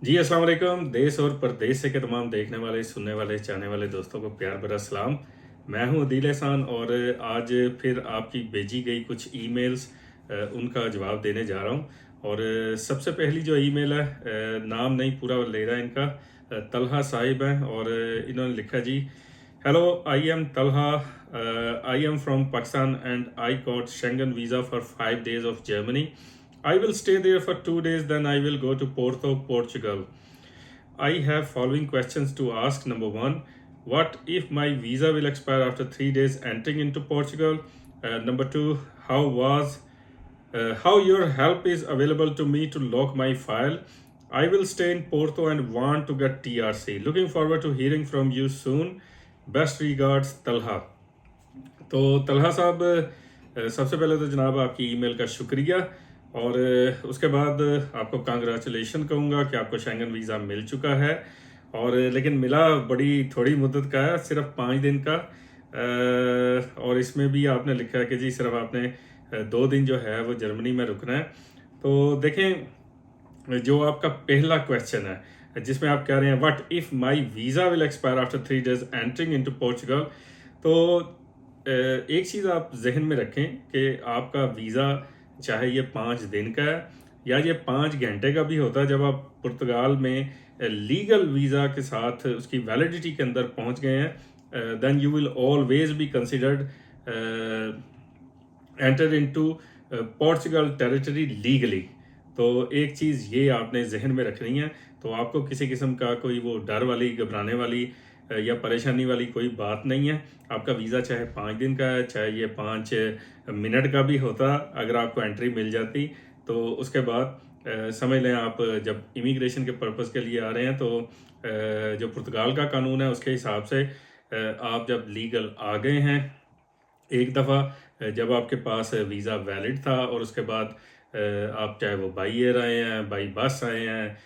जी अस्सलाम वालेकुम। देश और परदेश से के तमाम देखने वाले, सुनने वाले, चाहने वाले दोस्तों को प्यार भरा सलाम। मैं हूं अदील एहसान और आज फिर आपकी भेजी गई कुछ ईमेल्स उनका जवाब देने जा रहा हूं। और सबसे पहली जो ईमेल है, नाम नहीं पूरा ले रहा है इनका, तलहा साहिब हैं और इन्होंने लिखा जी, hello, I am Talha, I am from Pakistan and I got Schengen visa for 5 days of Germany. I will stay there for 2 days, then I will go to Porto, Portugal. I have following questions to ask. Number one, what if my visa will expire after 3 days entering into Portugal? Number two, how your help is available to me to lock my file? I will stay in Porto and want to get TRC. Looking forward to hearing from you soon. Best regards, Talha. तो तलहा साहब, सबसे पहले तो जनाब आपकी email का शुक्रिया और उसके बाद आपको कांग्रेचुलेशन कहूँगा कि आपको शेंगन वीज़ा मिल चुका है। और लेकिन मिला बड़ी थोड़ी मुद्दत का है, सिर्फ 5 दिन का। और इसमें भी आपने लिखा है कि जी सिर्फ आपने 2 दिन जो है वो जर्मनी में रुकना है। तो देखें, जो आपका पहला क्वेश्चन है जिसमें आप कह रहे हैं what if my visa will expire after 3 days entering into Portugal, तो एक चीज़ आप जहन में रखें कि आपका वीज़ा चाहे ये 5 दिन का है या ये 5 घंटे का भी होता है, जब आप पुर्तगाल में लीगल वीज़ा के साथ उसकी वैलिडिटी के अंदर पहुंच गए हैं, then you will always be considered enter into Portugal territory legally. तो एक चीज़ ये आपने जहन में रखनी है। तो आपको किसी किस्म का कोई वो डर वाली, घबराने वाली या परेशानी वाली कोई बात नहीं है। आपका वीज़ा चाहे 5 दिन का है, चाहे ये 5 मिनट का भी होता, अगर आपको एंट्री मिल जाती तो उसके बाद समझ लें आप जब इमिग्रेशन के पर्पज़ के लिए आ रहे हैं तो जो पुर्तगाल का कानून है उसके हिसाब से आप जब लीगल आ गए हैं एक दफ़ा, जब आपके पास वीज़ा वैलिड था और उसके बाद आप चाहे वो बाई एयर आए हैं, बाई बस आए हैं,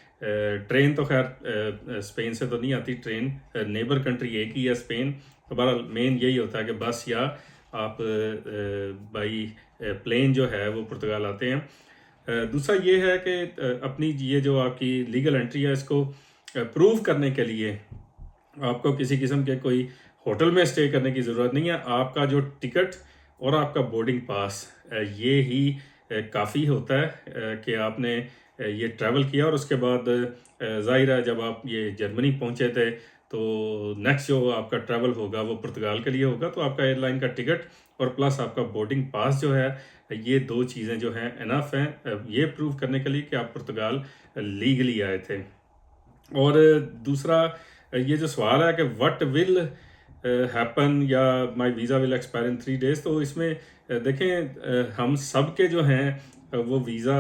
ट्रेन तो खैर स्पेन से तो नहीं आती ट्रेन, नेबर कंट्री एक ही है स्पेन। तो बहरहाल मेन यही होता है कि बस या आप बाई प्लेन जो है वो पुर्तगाल आते हैं। दूसरा ये है कि अपनी ये जो आपकी लीगल एंट्री है इसको प्रूव करने के लिए आपको किसी किस्म के कोई होटल में स्टे करने की ज़रूरत नहीं है। आपका जो टिकट और आपका बोर्डिंग पास ये ही काफ़ी होता है कि आपने ये ट्रैवल किया। और उसके बाद ज़ाहिर है जब आप ये जर्मनी पहुंचे थे तो नेक्स्ट जो आपका ट्रैवल होगा वो पुर्तगाल के लिए होगा। तो आपका एयरलाइन का टिकट और प्लस आपका बोर्डिंग पास जो है, ये 2 चीज़ें जो हैं इनफ हैं ये प्रूव करने के लिए कि आप पुर्तगाल लीगली आए थे। और दूसरा ये जो सवाल है कि व्हाट विल हैपन या my visa will expire in 3 days, तो इसमें देखें हम सब के जो हैं वो वीज़ा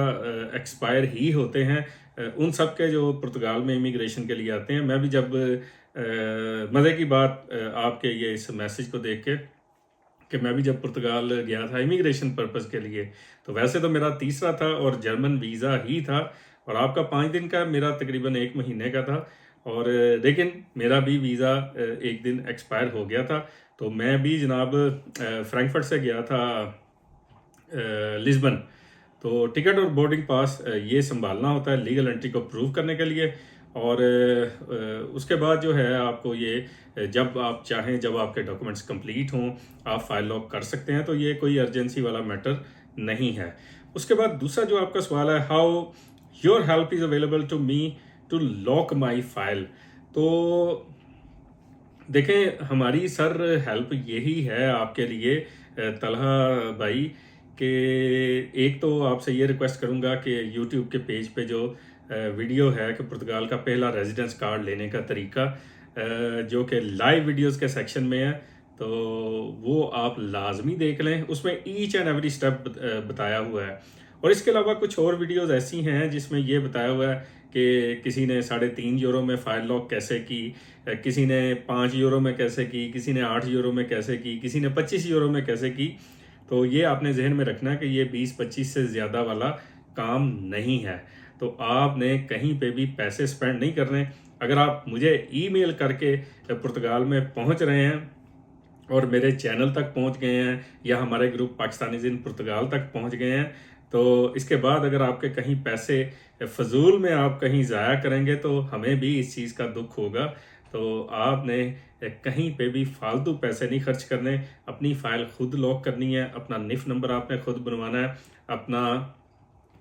एक्सपायर ही होते हैं, उन सब के जो पुर्तगाल में इमिग्रेशन के लिए आते हैं। मैं भी जब मज़े की बात आपके ये इस मैसेज को देख के कि मैं भी जब पुर्तगाल गया था इमिग्रेशन पर्पज़ के लिए, तो वैसे तो मेरा तीसरा था और जर्मन वीज़ा ही था और आपका 5 दिन का, मेरा तकरीबन 1 महीने का था। और लेकिन मेरा भी वीज़ा एक दिन एक्सपायर हो गया था। तो मैं भी जनाब फ्रैंकफर्ट से गया था लिस्बन। तो टिकट और बोर्डिंग पास ये संभालना होता है लीगल एंट्री को प्रूव करने के लिए। और उसके बाद जो है आपको ये जब आप चाहें, जब आपके डॉक्यूमेंट्स कंप्लीट हों, आप फाइल लॉक कर सकते हैं। तो ये कोई अर्जेंसी वाला मैटर नहीं है। उसके बाद दूसरा जो आपका सवाल है, how your help is available to me to lock my file. तो देखें, हमारी सर हेल्प यही है आपके लिए तलहा भाई कि एक तो आपसे ये रिक्वेस्ट करूँगा कि यूट्यूब के पेज पे जो वीडियो है कि पुर्तगाल का पहला रेजिडेंस कार्ड लेने का तरीका, जो कि लाइव वीडियोस के सेक्शन में है, तो वो आप लाजमी देख लें। उसमें ईच एंड एवरी स्टेप बताया हुआ है। और इसके अलावा कुछ और वीडियोस ऐसी हैं जिसमें ये बताया हुआ है कि किसी ने 3.5 यूरो में फाइल लॉक कैसे की, किसी ने 5 यूरो में कैसे की, किसी ने 8 यूरो में कैसे की, किसी ने 25 यूरो में कैसे की। तो ये आपने जहन में रखना कि ये 20-25 से ज़्यादा वाला काम नहीं है। तो आपने कहीं पे भी पैसे स्पेंड नहीं करने। अगर आप मुझे ईमेल करके पुर्तगाल में पहुंच रहे हैं और मेरे चैनल तक पहुंच गए हैं या हमारे ग्रुप पाकिस्तानीज़ इन पुर्तगाल तक पहुंच गए हैं, तो इसके बाद अगर आपके कहीं पैसे फजूल में आप कहीं ज़ाया करेंगे तो हमें भी इस चीज़ का दुख होगा। तो आपने कहीं पे भी फालतू पैसे नहीं खर्च करने, अपनी फ़ाइल खुद लॉक करनी है, अपना निफ नंबर आपने खुद बनवाना है, अपना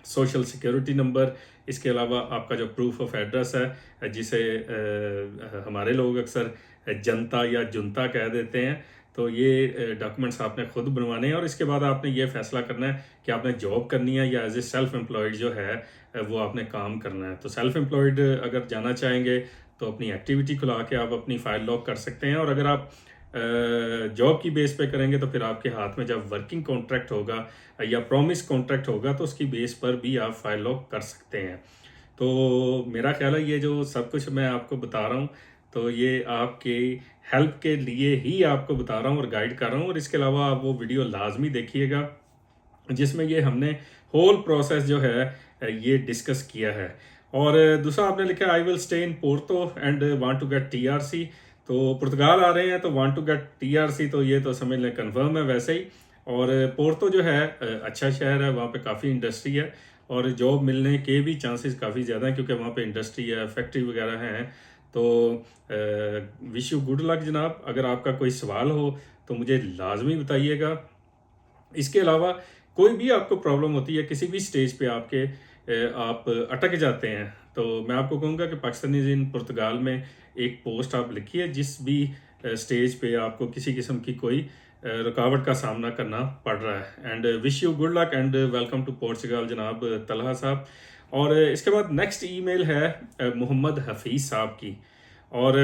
सोशल सिक्योरिटी नंबर, इसके अलावा आपका जो प्रूफ ऑफ एड्रेस है जिसे हमारे लोग अक्सर जनता या जुनता कह देते हैं, तो ये डॉक्यूमेंट्स आपने खुद बनवाने हैं। और इसके बाद आपने ये फैसला करना है कि आपने जॉब करनी है या एज ए सेल्फ एम्प्लॉयड जो है वो आपने काम करना है। तो सेल्फ एम्प्लॉयड अगर जाना चाहेंगे तो अपनी एक्टिविटी खुला के आप अपनी फ़ाइल लॉक कर सकते हैं। और अगर आप जॉब की बेस पे करेंगे तो फिर आपके हाथ में जब वर्किंग कॉन्ट्रैक्ट होगा या प्रॉमिस कॉन्ट्रैक्ट होगा तो उसकी बेस पर भी आप फाइल लॉक कर सकते हैं। तो मेरा ख्याल है ये जो सब कुछ मैं आपको बता रहा हूँ तो ये आपके हेल्प के लिए ही आपको बता रहा हूँ और गाइड कर रहा हूँ। और इसके अलावा आप वो वीडियो लाजमी देखिएगा जिसमें ये हमने होल प्रोसेस जो है ये डिस्कस किया है। और दूसरा आपने लिखा I will stay in Porto and want to get TRC. तो पुर्तगाल आ रहे हैं तो वांट टू गेट टीआरसी, तो ये तो समझ लें कन्फर्म है वैसे ही। और पोर्तो जो है अच्छा शहर है, वहाँ पे काफ़ी इंडस्ट्री है और जॉब मिलने के भी चांसेस काफ़ी ज़्यादा हैं क्योंकि वहाँ पे इंडस्ट्री है, फैक्ट्री वगैरह हैं। तो विश यू गुड लक जनाब। अगर आपका कोई सवाल हो तो मुझे लाजमी बताइएगा। इसके अलावा कोई भी आपको प्रॉब्लम होती है किसी भी स्टेज पे आपके आप अटक जाते हैं तो मैं आपको कहूँगा कि पाकिस्तानीज़ इन पुर्तगाल में एक पोस्ट आप लिखिए जिस भी स्टेज पे आपको किसी किस्म की कोई रुकावट का सामना करना पड़ रहा है। And wish you good luck and welcome to Portugal जनाब तलहा साहब। और इसके बाद नेक्स्ट ईमेल है मोहम्मद हफीज़ साहब की। और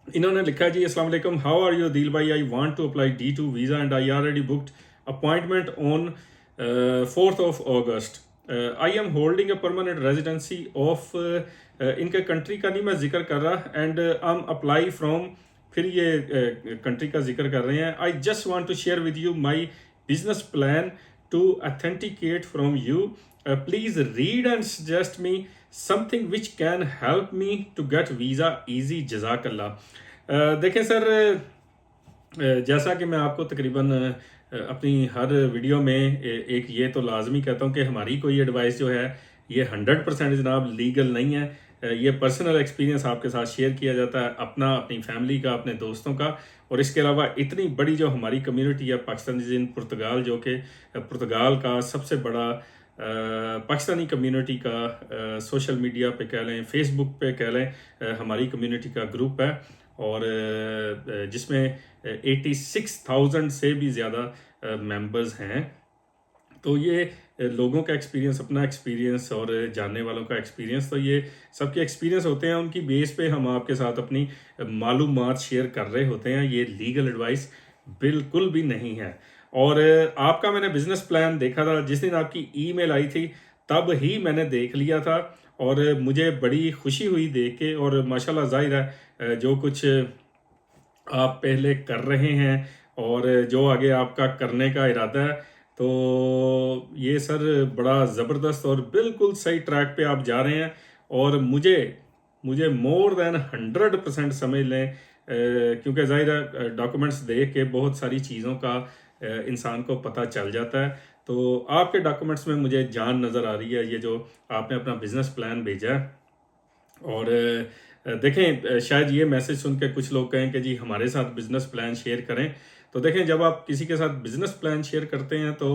इन्होंने लिखा जी अस्सलाम वालेकुम, हाउ आर यू दिल भाई, I want to apply D2 visa and I already booked appointment on 4th of August. I am holding a permanent residency of इनके कंट्री का नहीं मैं जिक्र कर रहा and I am apply from, फिर ये कंट्री का जिक्र कर रहे हैं। I just want to share with you my business plan to authenticate from you, please read and suggest me something which can help me to get visa easy, जज़ाकल्लाह। देखें sir, जैसा कि मैं आपको तकरीबन अपनी हर वीडियो में एक ये तो लाजमी कहता हूँ कि हमारी कोई एडवाइस जो है ये 100% जनाब लीगल नहीं है। ये पर्सनल एक्सपीरियंस आपके साथ शेयर किया जाता है, अपना, अपनी फैमिली का, अपने दोस्तों का। और इसके अलावा इतनी बड़ी जो हमारी कम्युनिटी है पाकिस्तानी इन पुर्तगाल, जो कि पुर्तगाल का सबसे बड़ा पाकिस्तानी कम्युनिटी का सोशल मीडिया पे कह लें, फेसबुक पे कह लें, हमारी कम्युनिटी का ग्रुप है और जिसमें 86,000 से भी ज़्यादा मेंबर्स हैं। तो ये लोगों का एक्सपीरियंस, अपना एक्सपीरियंस और जानने वालों का एक्सपीरियंस, तो ये सबके एक्सपीरियंस होते हैं, उनकी बेस पे हम आपके साथ अपनी मालूमात शेयर कर रहे होते हैं। ये लीगल एडवाइस बिल्कुल भी नहीं है। और आपका मैंने बिजनेस प्लान देखा था जिस दिन आपकी ईमेल आई थी, तब ही मैंने देख लिया था और मुझे बड़ी खुशी हुई देख के। और माशाल्लाह ज़ाहिर है जो कुछ आप पहले कर रहे हैं और जो आगे आपका करने का इरादा है, तो ये सर बड़ा ज़बरदस्त और बिल्कुल सही ट्रैक पे आप जा रहे हैं। और मुझे मोर देन 100% समझ लें, क्योंकि ज़ाहिर है डॉक्यूमेंट्स देख के बहुत सारी चीज़ों का इंसान को पता चल जाता है। तो आपके डॉक्यूमेंट्स में मुझे जान नज़र आ रही है, ये जो आपने अपना बिजनेस प्लान भेजा है। और देखें, शायद ये मैसेज सुन के कुछ लोग कहें कि जी हमारे साथ बिजनेस प्लान शेयर करें। तो देखें, जब आप किसी के साथ बिजनेस प्लान शेयर करते हैं तो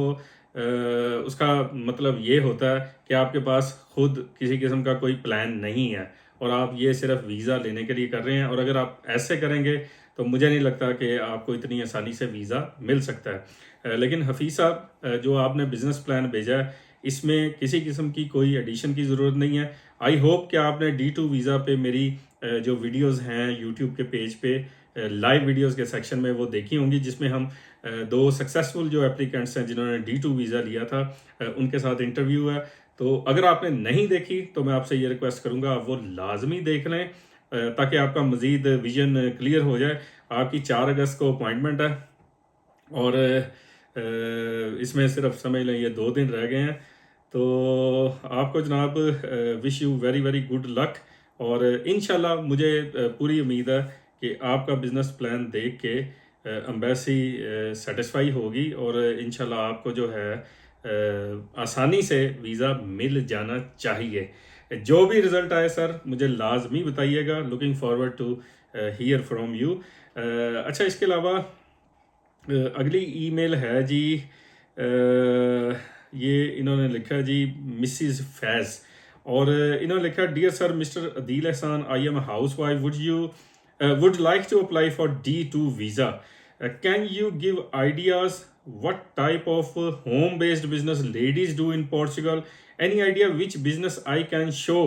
उसका मतलब ये होता है कि आपके पास खुद किसी किस्म का कोई प्लान नहीं है और आप ये सिर्फ वीज़ा लेने के लिए कर रहे हैं। और अगर आप ऐसे करेंगे तो मुझे नहीं लगता कि आपको इतनी आसानी से वीज़ा मिल सकता है। लेकिन हफीज़ साहब, जो आपने बिजनेस प्लान भेजा है इसमें किसी किस्म की कोई एडिशन की ज़रूरत नहीं है। आई होप कि आपने D2 वीज़ा पे मेरी जो वीडियोस हैं यूट्यूब के पेज पे लाइव वीडियोस के सेक्शन में वो देखी होंगी, जिसमें हम 2 सक्सेसफुल जो एप्लीकेंट्स हैं जिन्होंने D2 वीज़ा लिया था उनके साथ इंटरव्यू है। तो अगर आपने नहीं देखी तो मैं आपसे ये रिक्वेस्ट करूँगा आप वो लाजमी देख लें ताकि आपका मज़ीद विजन क्लियर हो जाए। आपकी 4 अगस्त को अपॉइंटमेंट है और इसमें सिर्फ समझ लें ये 2 दिन रह गए हैं। तो आपको जनाब wish you very very good luck. और इंशाल्लाह मुझे पूरी उम्मीद है कि आपका बिजनेस प्लान देख के एम्बेसी सेटिस्फाई होगी और इंशाल्लाह आपको जो है आसानी से वीज़ा मिल जाना चाहिए। जो भी रिज़ल्ट आए सर मुझे लाजमी बताइएगा। Looking forward to hear from you. अच्छा, इसके अलावा अगली ईमेल है जी, ये इन्होंने लिखा जी मिसिस फैज़, और इन्होंने लिखा dear sir mister Adeel Ehsan, I am housewife, would like to apply for D2 visa, can you give ideas what type of home based business ladies do in Portugal, any idea which business I can show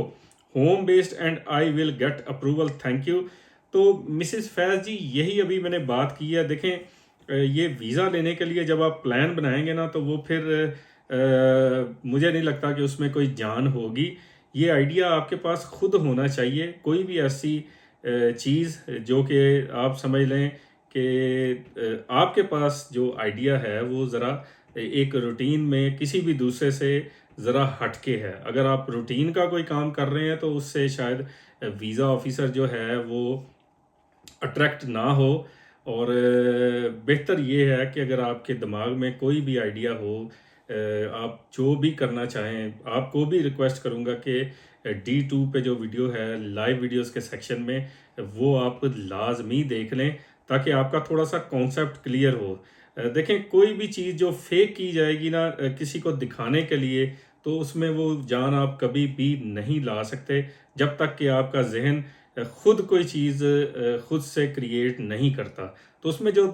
home based and I will get approval, thank you। तो Mrs फैज़ जी यही अभी मैंने बात की है। देखें, ये visa लेने के लिए जब आप प्लान बनाएंगे ना तो वो फिर मुझे नहीं लगता कि उसमें कोई जान होगी। ये आइडिया आपके पास खुद होना चाहिए। कोई भी ऐसी चीज़ जो कि आप समझ लें कि आपके पास जो आइडिया है वो ज़रा एक रूटीन में किसी भी दूसरे से ज़रा हटके है। अगर आप रूटीन का कोई काम कर रहे हैं तो उससे शायद वीज़ा ऑफिसर जो है वो अट्रैक्ट ना हो। और बेहतर ये है कि अगर आपके दिमाग में कोई भी आइडिया हो, आप जो भी करना चाहें, आपको भी रिक्वेस्ट करूँगा कि D2 पे जो वीडियो है लाइव वीडियोस के सेक्शन में वो आप लाजमी देख लें ताकि आपका थोड़ा सा कॉन्सेप्ट क्लियर हो। देखें, कोई भी चीज़ जो फेक की जाएगी ना किसी को दिखाने के लिए, तो उसमें वो जान आप कभी भी नहीं ला सकते जब तक कि आपका जहन खुद कोई चीज़ खुद से क्रिएट नहीं करता। तो उसमें जो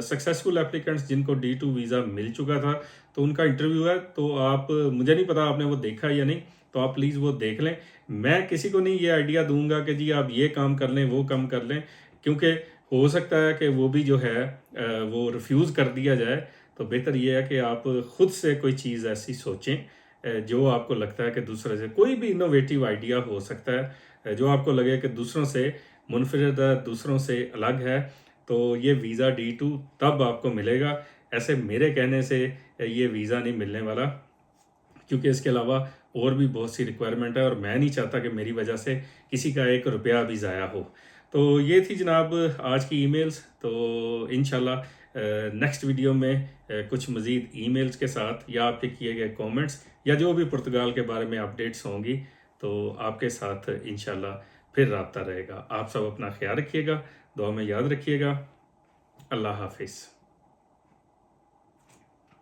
सक्सेसफुल एप्लीकेंट्स जिनको D2 वीज़ा मिल चुका था तो उनका इंटरव्यू है, तो आप, मुझे नहीं पता आपने वो देखा या नहीं, तो आप प्लीज़ वो देख लें। मैं किसी को नहीं ये आइडिया दूंगा कि जी आप ये काम कर लें वो काम कर लें, क्योंकि हो सकता है कि वो भी जो है वो रिफ्यूज़ कर दिया जाए। तो बेहतर ये है कि आप खुद से कोई चीज़ ऐसी सोचें जो आपको लगता है कि दूसरे से कोई भी इनोवेटिव आइडिया हो सकता है जो आपको लगे कि दूसरों से मुनफरिद है, दूसरों से अलग है। तो ये वीज़ा D2 तब आपको मिलेगा। ऐसे मेरे कहने से ये वीज़ा नहीं मिलने वाला, क्योंकि इसके अलावा और भी बहुत सी रिक्वायरमेंट है और मैं नहीं चाहता कि मेरी वजह से किसी का एक रुपया भी ज़ाया हो। तो ये थी जनाब आज की ईमेल्स। तो इंशाल्लाह नेक्स्ट वीडियो में कुछ मज़ीद ईमेल्स के साथ या आपके किए गए कमेंट्स या जो भी पुर्तगाल के बारे में अपडेट्स होंगी तो आपके साथ इंशाल्लाह फिर रब्ता रहेगा। आप सब अपना ख्याल रखिएगा, दुआ में याद रखिएगा। अल्लाह हाफिज़।